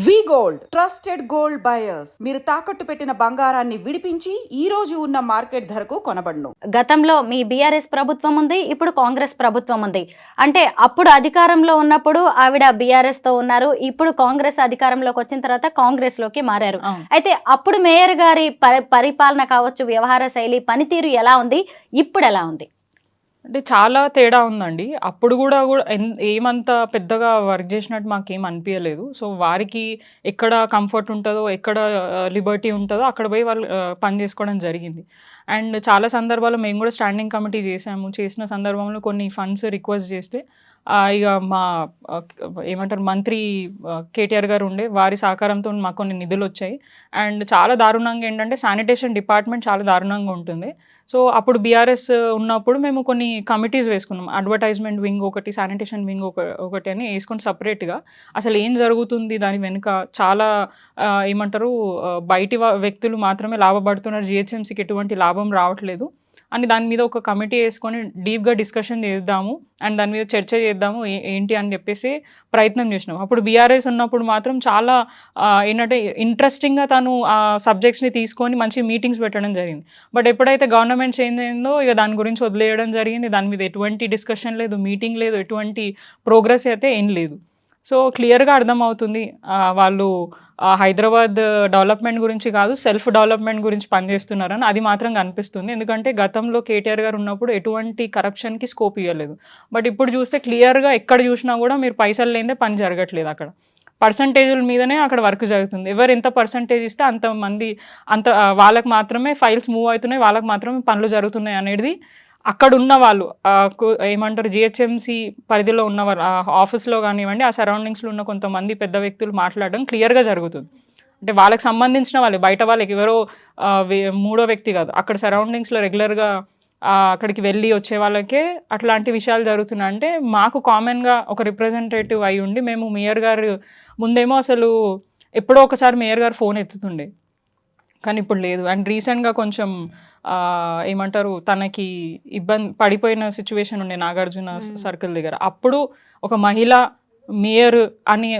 వి gold trusted gold buyers మీరు తాకట్టు పెట్టిన బంగారాన్ని విడిపించి ఈ రోజు ఉన్న మార్కెట్ ధరకు కొనబడును. గతంలో మీ బీఆర్ఎస్ ప్రభుత్వం ఉంది, ఇప్పుడు కాంగ్రెస్ ప్రభుత్వం ఉంది. అంటే అప్పుడు అధికారంలో ఉన్నప్పుడు ఆవిడ బీఆర్ఎస్ తో ఉన్నారు, ఇప్పుడు కాంగ్రెస్ అధికారంలోకి వచ్చిన తర్వాత కాంగ్రెస్ లోకి మారారు. అయితే అప్పుడు మేయర్ గారి పరిపాలన కావచ్చు, వ్యవహార శైలి, పనితీరు ఎలా ఉంది, ఇప్పుడు ఎలా ఉంది? అంటే చాలా తేడా ఉందండి. అప్పుడు కూడా ఏమంత పెద్దగా వర్క్ చేసినట్టు మాకేం అనిపియలేదు. సో, వారికి ఎక్కడ కంఫర్ట్ ఉంటదో, ఎక్కడ లిబర్టీ ఉంటదో అక్కడ పోయి వాళ్ళు పని చేసుకోవడం జరిగింది. అండ్ చాలా సందర్భాల్లో మేము కూడా స్టాండింగ్ కమిటీ చేసాము. చేసిన సందర్భంలో కొన్ని ఫండ్స్ రిక్వెస్ట్ చేస్తే ఇక మా ఏమంటారు మంత్రి కేటీఆర్ గారు ఉండే వారి సహకారంతో మాకు కొన్ని నిధులొచ్చాయి. అండ్ చాలా దారుణంగా ఏంటంటే శానిటేషన్ డిపార్ట్మెంట్ చాలా దారుణంగా ఉంటుంది. సో, అప్పుడు బీఆర్ఎస్ ఉన్నప్పుడు మేము కొన్ని కమిటీస్ వేసుకున్నాం. అడ్వర్టైజ్మెంట్ వింగ్ ఒకటి, శానిటేషన్ వింగ్ ఒకటి అని వేసుకొని సపరేట్‌గా అసలు ఏం జరుగుతుంది దాని వెనుక చాలా ఏమంటారు బయటి వ్యక్తులు మాత్రమే లాభపడుతున్నారు. జీహెచ్ఎంసీకి ఎటువంటి లాభం రావట్లేదు అని దాని మీద ఒక కమిటీ వేసుకొని డీప్‌గా డిస్కషన్ చేద్దాము అండ్ దాని మీద చర్చ చేద్దాము ఏంటి అని చెప్పేసి ప్రయత్నం చేసినాం. అప్పుడు బీఆర్ఎస్ ఉన్నప్పుడు మాత్రం చాలా ఏంటంటే ఇంట్రెస్టింగ్‌గా తను ఆ సబ్జెక్ట్స్‌ని తీసుకొని మంచి మీటింగ్స్ పెట్టడం జరిగింది. బట్ ఎప్పుడైతే గవర్నమెంట్ చేంజ్ అయిందో ఇక దాని గురించి వదిలేయడం జరిగింది. దాని మీద ఎటువంటి డిస్కషన్ లేదు, మీటింగ్ లేదు, ఎటువంటి ప్రోగ్రెస్ అయితే ఏం లేదు. సో, క్లియర్‌గా అర్థమవుతుంది వాళ్ళు హైదరాబాద్ డెవలప్మెంట్ గురించి కాదు, సెల్ఫ్ డెవలప్మెంట్ గురించి పనిచేస్తున్నారని అది మాత్రం కనిపిస్తుంది. ఎందుకంటే గతంలో కేటీఆర్ గారు ఉన్నప్పుడు ఎటువంటి కరప్షన్‌కి స్కోప్ ఇవ్వలేదు. బట్ ఇప్పుడు చూస్తే క్లియర్‌గా ఎక్కడ చూసినా కూడా మీరు పైసలు లేనిదే పని జరగట్లేదు అక్కడ. పర్సంటేజుల మీదనే అక్కడ వర్క్ జరుగుతుంది. ఎవరు ఎంత పర్సంటేజ్ ఇస్తే అంతమంది వాళ్ళకి మాత్రమే ఫైల్స్ మూవ్ అవుతున్నాయి, వాళ్ళకి మాత్రమే పనులు జరుగుతున్నాయి అనేది అక్కడ ఉన్న వాళ్ళు ఏమంటారు జీహెచ్ఎంసీ పరిధిలో ఉన్నవారు ఆఫీస్లో కానివ్వండి, ఆ సరౌండింగ్స్లో ఉన్న కొంతమంది పెద్ద వ్యక్తులు మాట్లాడడం క్లియర్గా జరుగుతుంది. అంటే వాళ్ళకి సంబంధించిన వాళ్ళు, బయట వాళ్ళకి ఎవరో మూడో వ్యక్తి కాదు, అక్కడ సరౌండింగ్స్లో రెగ్యులర్గా అక్కడికి వెళ్ళి వచ్చే వాళ్ళకే అట్లాంటి విషయాలు జరుగుతున్నాయి. అంటే మాకు కామన్గా ఒక రిప్రజెంటేటివ్ అయి ఉండి మేము మేయర్ గారు ముందేమో అసలు ఎప్పుడో ఒకసారి మేయర్ గారు ఫోన్ ఎత్తుతుండే, కానీ ఇప్పుడు లేదు. అండ్ రీసెంట్గా కొంచెం ఏమంటారు తనకి పడిపోయిన సిచ్యువేషన్ ఉండే నాగార్జున సర్కిల్ దగ్గర. అప్పుడు ఒక మహిళ మేయర్ అని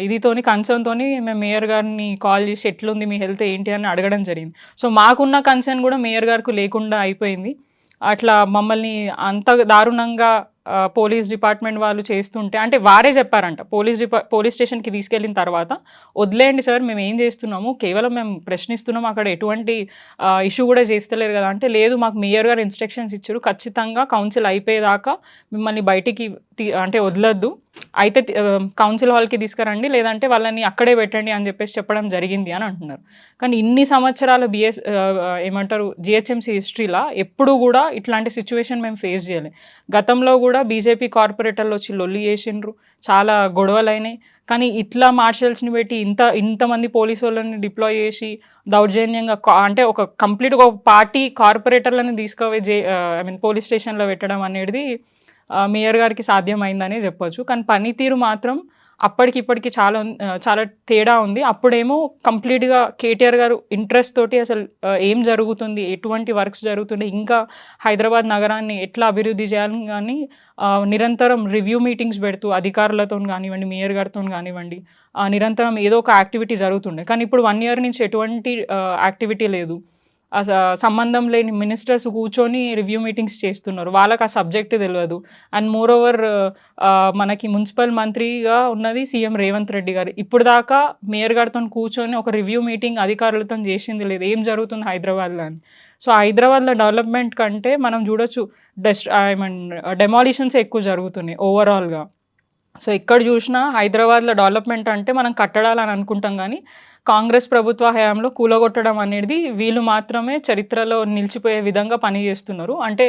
ఇదితోని కన్సర్న్తోని మేము మేయర్ గారిని కాల్ చేసి ఎట్లుంది మీ హెల్త్ ఏంటి అని అడగడం జరిగింది. సో, మాకున్న కన్సర్న్ కూడా మేయర్ గారికి లేకుండా అయిపోయింది. అట్లా మమ్మల్ని అంత దారుణంగా పోలీస్ డిపార్ట్మెంట్ వాళ్ళు చేస్తుంటే అంటే వారే చెప్పారంట పోలీస్ స్టేషన్కి తీసుకెళ్ళిన తర్వాత, వదిలేయండి సార్ మేము ఏం చేస్తున్నాము, కేవలం మేము ప్రశ్నిస్తున్నాము, అక్కడ ఎటువంటి ఇష్యూ కూడా చేస్తలేరు కదా అంటే, లేదు మాకు మేయర్ గారు ఇన్స్ట్రక్షన్స్ ఇచ్చారు, ఖచ్చితంగా కౌన్సిల్ అయిపోయేదాకా మిమ్మల్ని బయటికి అంటే వదలొద్దు, అయితే కౌన్సిల్ హాల్కి తీసుకురండి, లేదంటే వాళ్ళని అక్కడే పెట్టండి అని చెప్పేసి చెప్పడం జరిగింది అని అంటున్నారు. కానీ ఇన్ని సంవత్సరాల ఏమంటారు జిహెచ్ఎంసీ హిస్టరీలో ఎప్పుడు కూడా ఇట్లాంటి సిచ్యువేషన్ మేము ఫేస్ చేయాలి. గతంలో కూడా బీజేపీ కార్పొరేటర్లు వచ్చి లొల్లి చేసిండ్రు, చాలా గొడవలు అయినాయి. కానీ ఇట్లా మార్షల్స్ని పెట్టి ఇంతమంది పోలీసు వాళ్ళని డిప్లాయ్ చేసి దౌర్జన్యంగా అంటే ఒక కంప్లీట్గా ఒక పార్టీ కార్పొరేటర్లను తీసుకుపోయి పోలీస్ స్టేషన్లో పెట్టడం అనేది మేయర్ గారికి సాధ్యమైందనే చెప్పొచ్చు. కానీ పనితీరు మాత్రం అప్పటికి ఇప్పటికి చాలా తేడా ఉంది. అప్పుడేమో కంప్లీట్గా కేటీఆర్ గారు ఇంట్రెస్ట్ తోటి అసలు ఏం జరుగుతుంది, ఎటువంటి వర్క్స్ జరుగుతుంది, ఇంకా హైదరాబాద్ నగరాన్ని ఎట్లా అభివృద్ధి చేయాలని కానీ నిరంతరం రివ్యూ మీటింగ్స్ పెడుతూ అధికారులతో కానివ్వండి, మేయర్ గారితో కానివ్వండి, నిరంతరం ఏదో ఒక యాక్టివిటీ జరుగుతుండే. కానీ ఇప్పుడు 1 year నుంచి ఎటువంటి యాక్టివిటీ లేదు. సంబంధం లేని మినిస్టర్స్ కూర్చొని రివ్యూ మీటింగ్స్ చేస్తున్నారు, వాళ్ళకి ఆ సబ్జెక్ట్ తెలియదు. అండ్ మోర్ ఓవర్ మనకి మున్సిపల్ మంత్రిగా ఉన్నది సీఎం రేవంత్ రెడ్డి గారు. ఇప్పుడు దాకా మేయర్ గారితో కూర్చొని ఒక రివ్యూ మీటింగ్ అధికారులతో చేసింది లేదు, ఏం జరుగుతుంది హైదరాబాద్లో అని. సో, హైదరాబాద్లో డెవలప్మెంట్ కంటే మనం చూడొచ్చు డెమాలిషన్స్ ఎక్కువ జరుగుతున్నాయి ఓవరాల్గా. సో, ఎక్కడ చూసినా హైదరాబాద్లో డెవలప్మెంట్ అంటే మనం కట్టడాలని అనుకుంటాం, కానీ కాంగ్రెస్ ప్రభుత్వ హయాంలో కూలగొట్టడం అనేది వీళ్ళు మాత్రమే చరిత్రలో నిలిచిపోయే విధంగా పనిచేస్తున్నారు. అంటే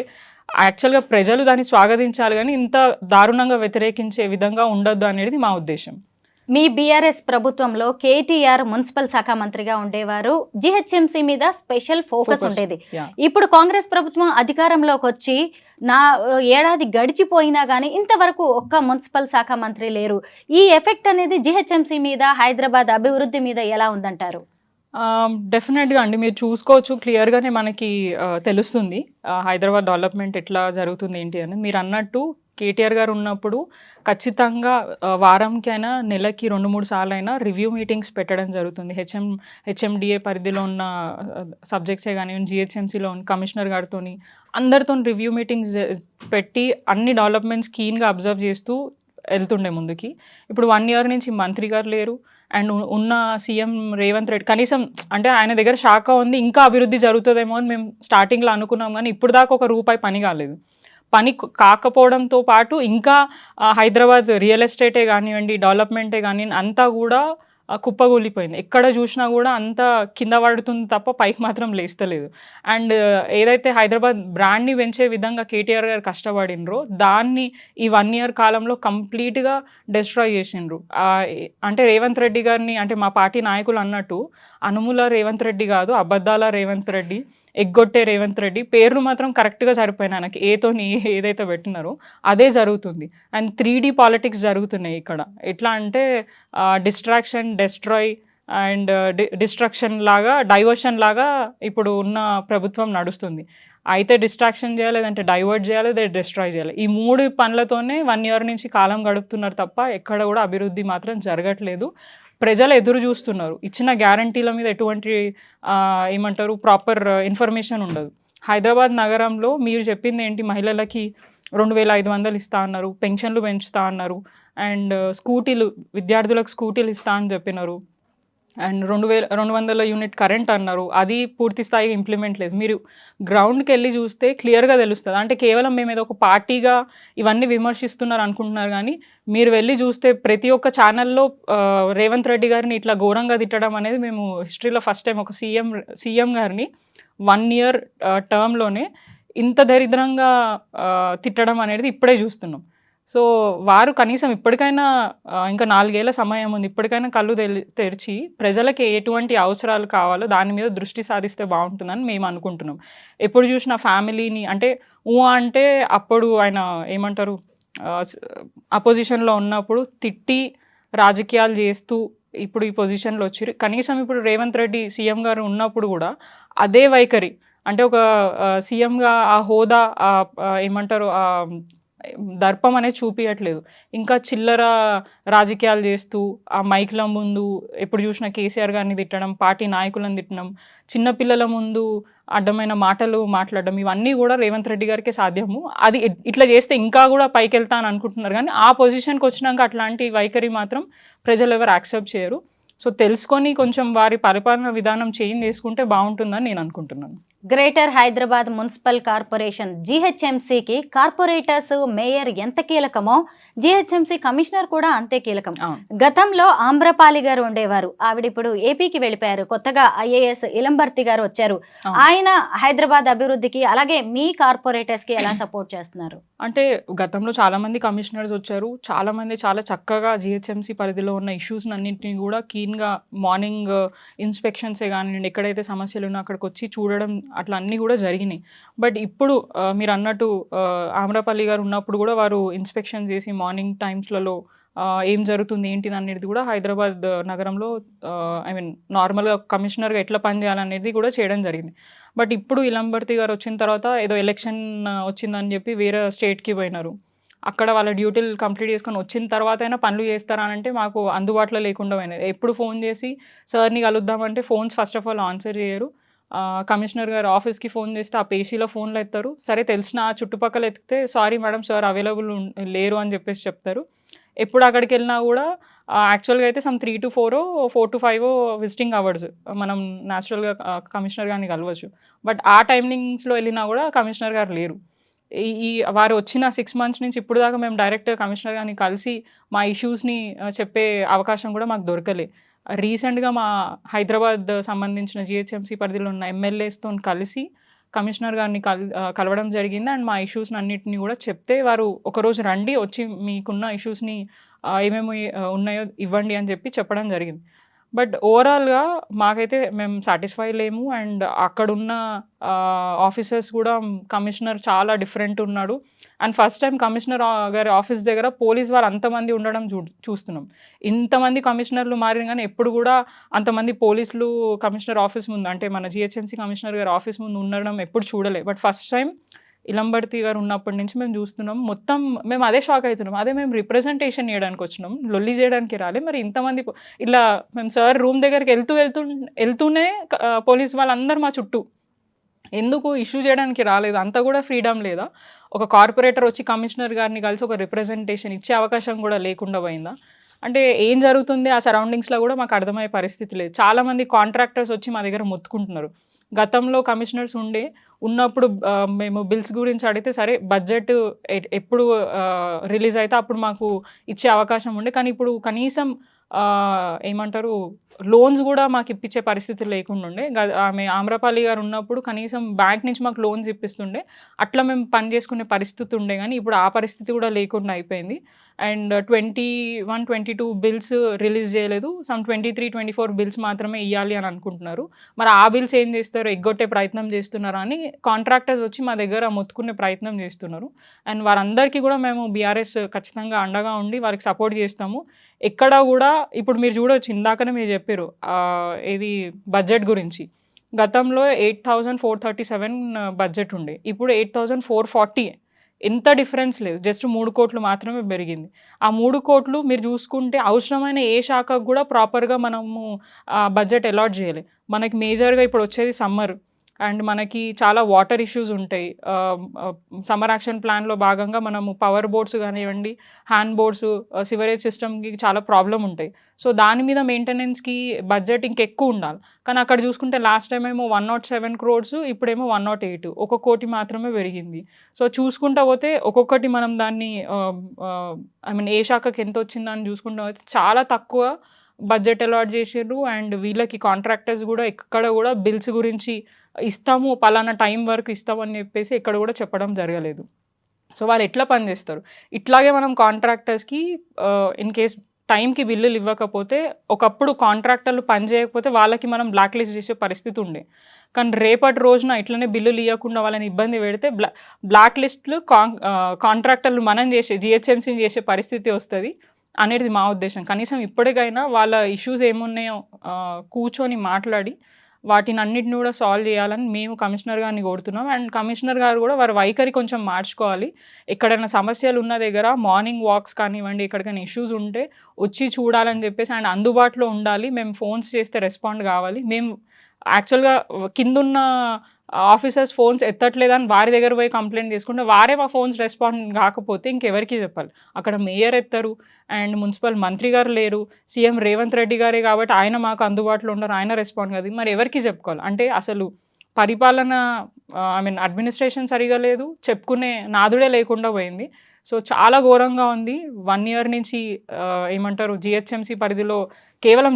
యాక్చువల్గా ప్రజలు దాన్ని స్వాగతించాలి, కానీ ఇంత దారుణంగా వ్యతిరేకించే విధంగా ఉండొద్దు అనేది మా ఉద్దేశం. మీ బీఆర్ఎస్ ప్రభుత్వంలో కేటీఆర్ మున్సిపల్ శాఖ మంత్రిగా ఉండేవారు, జిహెచ్ఎంసీ మీద స్పెషల్ ఫోకస్ ఉండేది. ఇప్పుడు కాంగ్రెస్ ప్రభుత్వం అధికారంలోకి వచ్చి ఏడాది గడిచిపోయినా కానీ ఇంతవరకు ఒక్క మున్సిపల్ శాఖ మంత్రి లేరు. ఈ ఎఫెక్ట్ అనేది జిహెచ్ఎంసీ మీద, హైదరాబాద్ అభివృద్ధి మీద ఎలా ఉందంటారు? డెఫినెట్గా అండి, మీరు చూసుకోవచ్చు క్లియర్గానే మనకి తెలుస్తుంది హైదరాబాద్ డెవలప్మెంట్ ఎట్లా జరుగుతుంది ఏంటి అని. మీరు అన్నట్టు కేటీఆర్ గారు ఉన్నప్పుడు ఖచ్చితంగా వారంకైనా నెలకి 2-3 సార్లైనా రివ్యూ మీటింగ్స్ పెట్టడం జరుగుతుంది. హెచ్ఎండిఏ పరిధిలో ఉన్న సబ్జెక్ట్సే కానివ్వండి, జిహెచ్ఎంసీలో ఉన్న కమిషనర్ గారితోని అందరితో రివ్యూ మీటింగ్స్ పెట్టి అన్ని డెవలప్మెంట్స్ కీన్గా అబ్జర్వ్ చేస్తూ వెళ్తుండే ముందుకి. ఇప్పుడు 1 ఇయర్ నుంచి మంత్రి గారు లేరు. అండ్ ఉన్న సీఎం రేవంత్ రెడ్డి కనీసం అంటే ఆయన దగ్గర శాఖ ఉంది, ఇంకా అభివృద్ధి జరుగుతుందేమో అని మేము స్టార్టింగ్లో అనుకున్నాం. కానీ ఇప్పుడు దాకా ఒక రూపాయి పని కాలేదు. పని కాకపోవడంతో పాటు ఇంకా హైదరాబాద్ రియల్ ఎస్టేటే కానివ్వండి, డెవలప్మెంటే కానివ్వండి అంతా కూడా కుప్పగూలిపోయింది. ఎక్కడ చూసినా కూడా అంతా కింద పడుతుంది తప్ప పైకి మాత్రం లేస్తలేదు. అండ్ ఏదైతే హైదరాబాద్ బ్రాండ్ని పెంచే విధంగా కేటీఆర్ గారు కష్టపడినరో దాన్ని ఈ 1 ఇయర్ కాలంలో కంప్లీట్గా డిస్ట్రాయ్ చేసిండ్రు. అంటే రేవంత్ రెడ్డి గారిని అంటే మా పార్టీ నాయకులు అన్నట్టు అనుముల రేవంత్ రెడ్డి కాదు, అబద్ధాల రేవంత్ రెడ్డి, ఎగ్గొట్టే రేవంత్ రెడ్డి. పేర్లు మాత్రం కరెక్ట్గా సరిపోయినాయి. నాకు ఏతోని ఏదైతే పెట్టినారో అదే జరుగుతుంది. అండ్ 3D పాలిటిక్స్ జరుగుతున్నాయి ఇక్కడ. ఎట్లా అంటే డిస్ట్రాక్షన్, డెస్ట్రాయ్ అండ్ డిస్ట్రక్షన్ లాగా, డైవర్షన్ లాగా ఇప్పుడు ఉన్న ప్రభుత్వం నడుస్తుంది. అయితే డిస్ట్రాక్షన్ చేయాలి, లేదంటే డైవర్ట్ చేయాలి, లేదా డిస్ట్రాయ్ చేయాలి. ఈ 3 పనులతోనే 1 ఇయర్ నుంచి కాలం గడుపుతున్నారు తప్ప ఎక్కడ కూడా అభివృద్ధి మాత్రం జరగట్లేదు. ప్రజలు ఎదురు చూస్తున్నారు. ఇచ్చిన గ్యారంటీల మీద ఎటువంటి ఏమంటారు ప్రాపర్ ఇన్ఫర్మేషన్ ఉండదు. హైదరాబాద్ నగరంలో మీరు చెప్పింది ఏంటి, మహిళలకి 2500 ఇస్తా అన్నారు, పెన్షన్లు పెంచుతా అన్నారు, అండ్ స్కూటీలు విద్యార్థులకు స్కూటీలు ఇస్తా అని చెప్పినారు, అండ్ 200 యూనిట్ కరెంట్ అన్నారు. అది పూర్తి స్థాయిగా ఇంప్లిమెంట్ లేదు. మీరు గ్రౌండ్కి వెళ్ళి చూస్తే క్లియర్గా తెలుస్తుంది. అంటే కేవలం మేము ఏదో ఒక పార్టీగా ఇవన్నీ విమర్శిస్తున్నారు అనుకుంటున్నారు, కానీ మీరు వెళ్ళి చూస్తే ప్రతి ఒక్క ఛానల్లో రేవంత్ రెడ్డి గారిని ఇట్లా ఘోరంగా తిట్టడం అనేది మేము హిస్టరీలో ఫస్ట్ టైం ఒక సీఎం గారిని 1 ఇయర్ టర్మ్లోనే ఇంత దరిద్రంగా తిట్టడం అనేది ఇప్పుడే చూస్తున్నాం. సో వారు కనీసం ఇప్పటికైనా ఇంకా 4 ఏళ్ల సమయం ఉంది, ఇప్పటికైనా కళ్ళు తెరిచి ప్రజలకి ఎటువంటి అవసరాలు కావాలో దాని మీద దృష్టి సాధిస్తే బాగుంటుందని మేము అనుకుంటున్నాం. ఎప్పుడు చూసిన ఫ్యామిలీని అంటే అంటే అప్పుడు ఆయన ఏమంటారు అపోజిషన్లో ఉన్నప్పుడు తిట్టి రాజకీయాలు చేస్తూ ఇప్పుడు ఈ పొజిషన్లో వచ్చి కనీసం ఇప్పుడు రేవంత్ రెడ్డి సీఎం గారు ఉన్నప్పుడు కూడా అదే వైఖరి అంటే ఒక సీఎంగా ఆ హోదా ఏమంటారు దర్పం అనేది చూపించట్లేదు. ఇంకా చిల్లర రాజకీయాలు చేస్తూ ఆ మైక్ల ముందు ఎప్పుడు చూసినా కేసీఆర్ గారిని తిట్టడం, పార్టీ నాయకులను తిట్టడం, చిన్నపిల్లల ముందు అడ్డమైన మాటలు మాట్లాడడం, ఇవన్నీ కూడా రేవంత్ రెడ్డి గారికే సాధ్యము. అది ఇట్లా చేస్తే ఇంకా కూడా పైకి వెళ్తా అని అనుకుంటున్నారు, కానీ ఆ పొజిషన్కి వచ్చినాక అట్లాంటి వైఖరి మాత్రం ప్రజలు ఎవరు యాక్సెప్ట్ చేయరు. సో తెలుసుకొని కొంచెం వారి పరిపాలన విధానం చేంజ్ చేసుకుంటే బాగుంటుందని నేను అనుకుంటున్నాను. గ్రేటర్ హైదరాబాద్ మున్సిపల్ కార్పొరేషన్ జిహెచ్ఎంసీకి కార్పొరేటర్స్, మేయర్ ఎంత కీలకమో జిహెచ్ఎంసీ కమిషనర్ కూడా అంతే కీలకం. గతంలో ఆమ్రపాలి గారు ఉండేవారు, ఆవిడ ఇప్పుడు ఏపీకి వెళ్ళిపోయారు. కొత్తగా ఐఏఎస్ ఇలంబర్తి గారు వచ్చారు. ఆయన హైదరాబాద్ అభివృద్ధికి అలాగే మీ కార్పొరేటర్స్ కి ఎలా సపోర్ట్ చేస్తున్నారు? అంటే గతంలో చాలా మంది కమిషనర్స్ వచ్చారు, చాలా మంది చాలా చక్కగా జిహెచ్ఎంసీ పరిధిలో ఉన్న ఇష్యూస్ అన్నింటినీ కూడా కీన్గా మార్నింగ్ ఇన్స్పెక్షన్సే కానివ్వండి, ఎక్కడైతే సమస్యలు ఉన్నా అక్కడికి వచ్చి చూడడం అట్లా అన్నీ కూడా జరిగినాయి. బట్ ఇప్పుడు మీరు అన్నట్టు ఆమ్రపల్లి గారు ఉన్నప్పుడు కూడా వారు ఇన్స్పెక్షన్ చేసి మార్నింగ్ టైమ్స్లలో ఏం జరుగుతుంది ఏంటిది అనేది కూడా హైదరాబాద్ నగరంలో నార్మల్గా కమిషనర్గా ఎట్లా పనిచేయాలనేది కూడా చేయడం జరిగింది. బట్ ఇప్పుడు ఇలంబర్తి గారు వచ్చిన తర్వాత ఏదో ఎలక్షన్ వచ్చిందని చెప్పి వేరే స్టేట్కి పోయినారు. అక్కడ వాళ్ళ డ్యూటీలు కంప్లీట్ చేసుకొని వచ్చిన తర్వాత అయినా పనులు చేస్తారా అంటే మాకు అందుబాటులో లేకుండా పోయినాయి. ఎప్పుడు ఫోన్ చేసి సార్ని కలుద్దామంటే phones first of all answer చేయరు. కమిషనర్ గారు ఆఫీస్కి ఫోన్ చేస్తే ఆ పేషీలో ఫోన్లు ఎత్తారు. సరే తెలిసిన చుట్టుపక్కల ఎత్తితే సారీ మేడం సార్ అవైలబుల్ లేరు అని చెప్పేసి చెప్తారు. ఎప్పుడు అక్కడికి వెళ్ళినా కూడా యాక్చువల్గా అయితే some 3 to 4 4 to 5 visiting hours మనం న్యాచురల్గా కమిషనర్ గారిని కలవచ్చు. బట్ ఆ టైమింగ్స్లో వెళ్ళినా కూడా కమిషనర్ గారు లేరు. ఈ వారు వచ్చిన 6 months నుంచి ఇప్పుడు దాకా మేము డైరెక్ట్గా కమిషనర్ గారిని కలిసి మా ఇష్యూస్ని చెప్పే అవకాశం కూడా మాకు దొరకలే. రీసెంట్గా మా హైదరాబాద్ సంబంధించిన జిహెచ్ఎంసీ పరిధిలో ఉన్న ఎమ్మెల్యేస్తో కలిసి కమిషనర్ గారిని కలవడం జరిగింది. అండ్ మా ఇష్యూస్ని అన్నిటిని కూడా చెప్తే వారు ఒకరోజు రండి వచ్చి మీకున్న ఇష్యూస్ని ఏమేమి ఉన్నాయో ఇవ్వండి అని చెప్పడం జరిగింది. బట్ ఓవరాల్గా మాకైతే మేము సాటిస్ఫై లేము. అండ్ అక్కడున్న ఆఫీసర్స్ కూడా కమిషనర్ చాలా డిఫరెంట్ ఉన్నాడు. అండ్ ఫస్ట్ టైం కమిషనర్ గారి ఆఫీస్ దగ్గర పోలీస్ వాళ్ళు అంతమంది ఉండడం చూస్తున్నాం. ఇంతమంది కమిషనర్లు మారిన కానీ ఎప్పుడు కూడా అంతమంది పోలీసులు కమిషనర్ ఆఫీస్ ముందు అంటే మన జిహెచ్ఎంసీ కమిషనర్ గారి ఆఫీస్ ముందు ఉండడం ఎప్పుడు చూడలే. బట్ ఫస్ట్ టైం ఇలంబర్తి గారు ఉన్నప్పటి నుంచి మేము చూస్తున్నాం. మొత్తం మేము అదే షాక్ అవుతున్నాం. అదే మేము రిప్రజెంటేషన్ చేయడానికి వచ్చినాం, లొల్లి చేయడానికి రాలే. మరి ఇంతమంది ఇలా మేము సార్ రూమ్ దగ్గరికి వెళ్తూనే పోలీస్ వాళ్ళందరూ మా చుట్టూ, ఎందుకు ఇష్యూ చేయడానికి రాలేదు? అంతా కూడా ఫ్రీడమ్ లేదా? ఒక కార్పొరేటర్ వచ్చి కమిషనర్ గారిని కలిసి ఒక రిప్రజెంటేషన్ ఇచ్చే అవకాశం కూడా లేకుండా పోయిందా? అంటే ఏం జరుగుతుంది ఆ సరౌండింగ్స్లో కూడా మాకు అర్థమయ్యే పరిస్థితి లేదు. చాలామంది కాంట్రాక్టర్స్ వచ్చి మా దగ్గర మొత్తుకుంటున్నారు. గతంలో కమిషనర్స్ ఉన్నప్పుడు మేము బిల్స్ గురించి అడిగితే సరే బడ్జెట్ ఎప్పుడు రిలీజ్ అయితే అప్పుడు మాకు ఇచ్చే అవకాశం ఉండే, కానీ ఇప్పుడు కనీసం ఏమంటారు లోన్స్ కూడా మాకు ఇప్పించే పరిస్థితి లేకుండా ఉండే. ఆమె ఆమ్రపాలి గారు ఉన్నప్పుడు కనీసం బ్యాంక్ నుంచి మాకు లోన్స్ ఇప్పిస్తుండే, అట్లా మేము పని చేసుకునే పరిస్థితి ఉండే. కానీ ఇప్పుడు ఆ పరిస్థితి కూడా లేకుండా అయిపోయింది. అండ్ 21, 22 బిల్స్ రిలీజ్ చేయలేదు. సమ్ 23, 24 బిల్స్ మాత్రమే ఇవ్వాలి అని అనుకుంటున్నారు. మరి ఆ బిల్స్ ఏం చేస్తారు? ఎగ్గొట్టే ప్రయత్నం చేస్తున్నారు అని కాంట్రాక్టర్స్ వచ్చి మా దగ్గర మొత్తుకునే ప్రయత్నం చేస్తున్నారు. అండ్ వారందరికీ కూడా మేము బీఆర్ఎస్ ఖచ్చితంగా అండగా ఉండి వారికి సపోర్ట్ చేస్తాము. ఎక్కడ కూడా ఇప్పుడు మీరు చూడవచ్చు, ఇందాకనే మీరు చెప్పారు ఇది బడ్జెట్ గురించి. గతంలో 8,437 బడ్జెట్ ఉండే, ఇప్పుడు 8,440. ఎంత డిఫరెన్స్ లేదు, జస్ట్ 3 కోట్లు మాత్రమే పెరిగింది. ఆ 3 కోట్లు మీరు చూసుకుంటే అవసరమైన ఏ శాఖకు కూడా ప్రాపర్గా మనము బడ్జెట్ అలాట్ చేయాలి. మనకి మేజర్గా ఇప్పుడు వచ్చేది సమ్మర్, అండ్ మనకి చాలా వాటర్ ఇష్యూస్ ఉంటాయి. సమ్మర్ యాక్షన్ ప్లాన్లో భాగంగా మనము పవర్ బోర్డ్స్ కానివ్వండి, హ్యాండ్ బోర్డ్స్, సివరేజ్ సిస్టమ్కి చాలా ప్రాబ్లం ఉంటాయి. సో దాని మీద మెయింటెనెన్స్కి బడ్జెట్ ఇంకెక్కువ ఉండాలి. కానీ అక్కడ చూసుకుంటే లాస్ట్ టైం ఏమో 107 crores, ఇప్పుడేమో 108, 1 కోటి మాత్రమే పెరిగింది. సో చూసుకుంటా పోతే ఒక్కొక్కటి మనం దాన్ని ఏ శాఖకి ఎంత వచ్చిందని చూసుకుంటా పోతే చాలా తక్కువ బడ్జెట్ అలాట్ చేసారు. అండ్ వీళ్ళకి కాంట్రాక్టర్స్ కూడా ఎక్కడ కూడా బిల్స్ గురించి ఇస్తాము, పలానా టైం వరకు ఇస్తామని చెప్పేసి ఎక్కడ కూడా చెప్పడం జరగలేదు. సో వాళ్ళు ఎట్లా పనిచేస్తారు? ఇట్లాగే మనం కాంట్రాక్టర్స్కి ఇన్ కేస్ టైంకి బిల్లులు ఇవ్వకపోతే, ఒకప్పుడు కాంట్రాక్టర్లు పని చేయకపోతే వాళ్ళకి మనం బ్లాక్ లిస్ట్ చేసే పరిస్థితి ఉండే. కానీ రేపటి రోజున ఇట్లనే బిల్లులు ఇవ్వకుండా వాళ్ళని ఇబ్బంది పెడితే బ్లాక్ లిస్టులు కాంట్రాక్టర్లు మనం చేసే జిహెచ్ఎంసీని చేసే పరిస్థితి వస్తుంది అనేది మా ఉద్దేశం. కనీసం ఇప్పటికైనా వాళ్ళ ఇష్యూస్ ఏమున్నాయో కూర్చొని మాట్లాడి వాటిని అన్నిటిని కూడా సాల్వ్ చేయాలని మేము కమిషనర్ గారిని కోరుతున్నాం. అండ్ కమిషనర్ గారు కూడా వారి వైఖరి కొంచెం మార్చుకోవాలి. ఎక్కడైనా సమస్యలు ఉన్న దగ్గర మార్నింగ్ వాక్స్ కానివ్వండి, ఎక్కడికైనా ఇష్యూస్ ఉంటే వచ్చి చూడాలని చెప్పేసి, అండ్ అందుబాటులో ఉండాలి. మేము ఫోన్స్ చేస్తే రెస్పాండ్ కావాలి. మేము యాక్చువల్గా కిందున్న ఆఫీసర్స్ ఫోన్స్ ఎత్తట్లేదని వారి దగ్గర పోయి కంప్లైంట్ చేసుకుంటే వారే మా ఫోన్స్ రెస్పాండ్ కాకపోతే ఇంకెవరికి చెప్పాలి? అక్కడ మేయర్ ఎత్తరు, అండ్ మున్సిపల్ మంత్రి గారు లేరు, సీఎం రేవంత్ రెడ్డి గారే కాబట్టి ఆయన మాకు అందుబాటులో ఉన్నారు, ఆయన రెస్పాండ్ కాదు. మరి ఎవరికి చెప్పుకోవాలి? అంటే అసలు పరిపాలన అడ్మినిస్ట్రేషన్ సరిగా లేదు, చెప్పుకునే నాదుడే లేకుండా పోయింది. సో చాలా ఘోరంగా ఉంది. 1 year నుంచి ఏమంటారు జిహెచ్ఎంసీ పరిధిలో కేవలం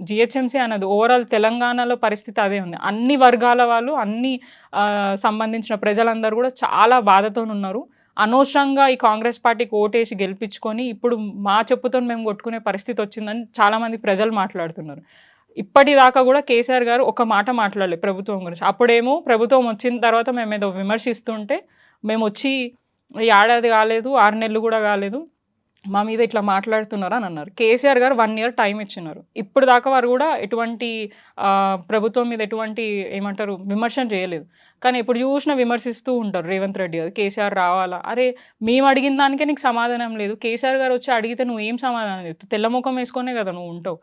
జిహెచ్ఎంసీ అన్నది ఓవరాల్ తెలంగాణలో పరిస్థితి అదే ఉంది. అన్ని వర్గాల వాళ్ళు, అన్ని సంబంధించిన ప్రజలందరూ కూడా చాలా బాధతో ఉన్నారు. అనవసరంగా ఈ కాంగ్రెస్ పార్టీకి ఓటేసి గెలిపించుకొని ఇప్పుడు మా చెప్పుతో మేము కొట్టుకునే పరిస్థితి వచ్చిందని చాలామంది ప్రజలు మాట్లాడుతున్నారు. ఇప్పటిదాకా కూడా కేసీఆర్ గారు ఒక మాట మాట్లాడలేదు ప్రభుత్వం గురించి. అప్పుడేమో ప్రభుత్వం వచ్చిన తర్వాత మేము ఏదో విమర్శిస్తుంటే, మేము వచ్చి ఏడాది కాలేదు, 6 నెలలు కూడా కాలేదు, మా మీద ఇట్లా మాట్లాడుతున్నారు అని అన్నారు. కేసీఆర్ గారు 1 year టైం ఇచ్చినారు. ఇప్పుడు దాకా వారు కూడా ఎటువంటి ప్రభుత్వం మీద ఎటువంటి విమర్శన చేయలేదు. కానీ ఎప్పుడు చూసినా విమర్శిస్తూ ఉంటారు రేవంత్ రెడ్డి గారు, కేసీఆర్ రావాలా? అరే మేము అడిగిన దానికే నీకు సమాధానం లేదు. కేసీఆర్ గారు వచ్చి అడిగితే నువ్వు ఏం సమాధానం చెప్తావు? తెల్ల ముఖం వేసుకొనే కదా నువ్వు ఉంటావు.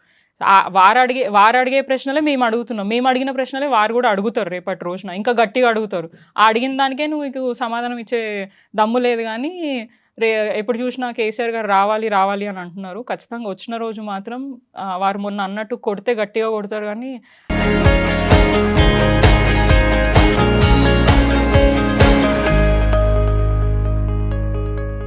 వారు అడిగే ప్రశ్నలే మేము అడుగుతున్నాం, మేము అడిగిన ప్రశ్నలే వారు కూడా అడుగుతారు రేపటి రోజున, ఇంకా గట్టిగా అడుగుతారు. అడిగిన దానికే నువ్వు సమాధానం ఇచ్చే దమ్ము లేదు. కానీ ఎప్పుడు చూసినా కేసీఆర్ గారు రావాలి రావాలి అని అంటున్నారు. ఖచ్చితంగా వచ్చిన రోజు మాత్రం వారు మొన్న అన్నట్టు కొడితే గట్టిగా కొడతారు. కానీ